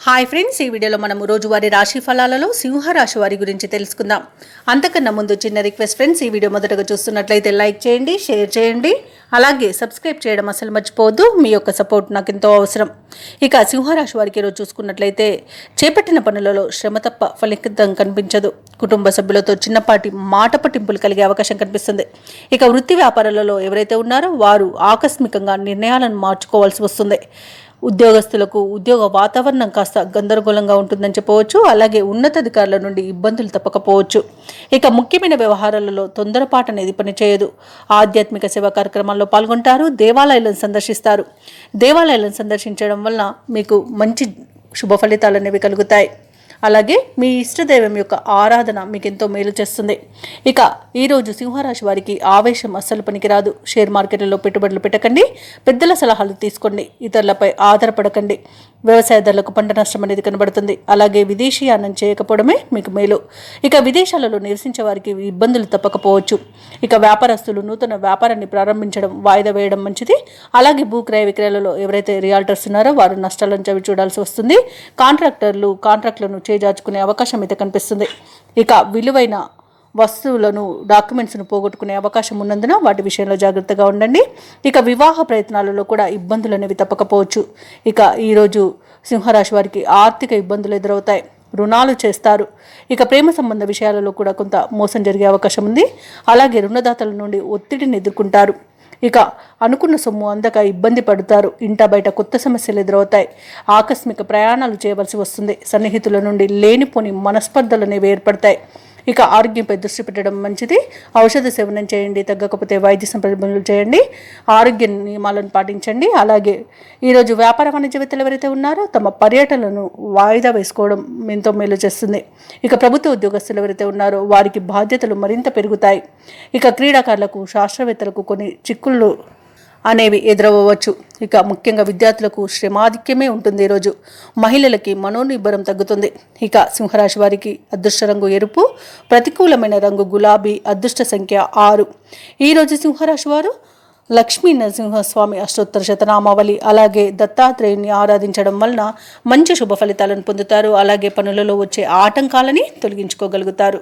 Hi friends, ఈ వీడియోలో మనము రోజువారీ రాశి ఫలాలలో సింహరాశి వారి గురించి తెలుసుకుందాం. అంతకన్నా ముందు చిన్న రిక్వెస్ట్ ఫ్రెండ్స్, ఈ వీడియో మొదటగా చూస్తున్నట్లయితే లైక్ చేయండి, షేర్ చేయండి, అలాగే సబ్స్క్రైబ్ చేయడం అసలు మర్చిపోవద్దు. మీ యొక్క సపోర్ట్ నాకు ఎంతో అవసరం. ఇక సింహరాశి వారికి ఈరోజు చూసుకున్నట్లయితే చేపట్టిన పనులలో శ్రమ తప్ప ఫలితం కనిపించదు. కుటుంబ సభ్యులతో చిన్నపాటి మాట పట్టింపులు కలిగే అవకాశం కనిపిస్తుంది. ఇక వృత్తి వ్యాపారాలలో ఎవరైతే ఉన్నారో వారు ఆకస్మికంగా నిర్ణయాలను మార్చుకోవాల్సి వస్తుంది. ఉద్యోగస్తులకు ఉద్యోగ వాతావరణం కాస్త గందరగోళంగా ఉంటుందని చెప్పవచ్చు. అలాగే ఉన్నతాధికారుల నుండి ఇబ్బందులు తప్పకపోవచ్చు. ఇక ముఖ్యమైన వ్యవహారాలలో తొందరపాటు అనేది పనిచేయదు. ఆధ్యాత్మిక సేవా కార్యక్రమాల్లో పాల్గొంటారు. దేవాలయాలను సందర్శిస్తారు. దేవాలయాలను సందర్శించడం వలన మీకు మంచి శుభ ఫలితాలు అనేవి కలుగుతాయి. అలాగే మీ ఇష్టదైవం యొక్క ఆరాధన మీకు ఎంతో మేలు చేస్తుంది. ఇక ఈరోజు సింహరాశి వారికి ఆవేశం అస్సలు పనికిరాదు. షేర్ మార్కెట్లలో పెట్టుబడులు పెట్టకండి. పెద్దల సలహాలు తీసుకోండి. ఇతరులపై ఆధారపడకండి. వ్యవసాయదారులకు పంట నష్టం అనేది కనబడుతుంది. అలాగే విదేశీయానం చేయకపోవడమే మీకు మేలు. ఇక విదేశాలలో నివసించే వారికి ఇబ్బందులు తప్పకపోవచ్చు. ఇక వ్యాపారస్తులు నూతన వ్యాపారాన్ని ప్రారంభించడం వాయిదా వేయడం మంచిది. అలాగే భూక్రయ విక్రయాలలో ఎవరైతే రియాల్టర్స్ ఉన్నారో వారు నష్టాలను చవి చూడాల్సి వస్తుంది. కాంట్రాక్టులను చేజార్చుకునే అవకాశం అయితే కనిపిస్తుంది. ఇక విలువైన వస్తువులను డాక్యుమెంట్స్ను పోగొట్టుకునే అవకాశం ఉన్నందున వాటి విషయంలో జాగ్రత్తగా ఉండండి. ఇక వివాహ ప్రయత్నాలలో కూడా ఇబ్బందులు అనేవి తప్పకపోవచ్చు. ఇక ఈరోజు సింహరాశి వారికి ఆర్థిక ఇబ్బందులు ఎదురవుతాయి. రుణాలు చేస్తారు. ఇక ప్రేమ సంబంధ విషయాలలో కూడా కొంత మోసం జరిగే అవకాశం ఉంది. అలాగే రుణదాతల నుండి ఒత్తిడిని ఎదుర్కొంటారు. ఇక అనుకున్న సొమ్ము అందక ఇబ్బంది పడతారు. ఇంట బయట కొత్త సమస్యలు ఎదురవుతాయి. ఆకస్మిక ప్రయాణాలు చేయవలసి వస్తుంది. సన్నిహితుల నుండి లేనిపోని మనస్పర్ధలు అనేవి ఏర్పడతాయి. ఇక ఆరోగ్యంపై దృష్టి పెట్టడం మంచిది. ఔషధ సేవనం చేయండి. తగ్గకపోతే వైద్య సంప్రదింపులు చేయండి. ఆరోగ్య నియమాలను పాటించండి. అలాగే ఈరోజు వ్యాపార వాణిజ్యవేత్తలు ఎవరైతే ఉన్నారో తమ పర్యటనలను వాయిదా వేసుకోవడం ఎంతో మేలు చేస్తుంది. ఇక ప్రభుత్వ ఉద్యోగస్తులు ఎవరైతే ఉన్నారో వారికి బాధ్యతలు మరింత పెరుగుతాయి. ఇక క్రీడాకారులకు, శాస్త్రవేత్తలకు కొన్ని చిక్కులు అనేవి ఎదురవ్వచ్చు. ఇక ముఖ్యంగా విద్యార్థులకు శ్రమాధిక్యమే ఉంటుంది. ఈరోజు మహిళలకి మనోనిబ్బరం తగ్గుతుంది. ఇక సింహరాశి వారికి అదృష్ట రంగు ఎరుపు, ప్రతికూలమైన రంగు గులాబీ, అదృష్ట సంఖ్య 6. ఈరోజు సింహరాశి వారు లక్ష్మీ నరసింహస్వామి అష్టోత్తర శతనామావళి అలాగే దత్తాత్రేయుని ఆరాధించడం వలన మంచి శుభ ఫలితాలను పొందుతారు. అలాగే పనులలో వచ్చే ఆటంకాలని తొలగించుకోగలుగుతారు.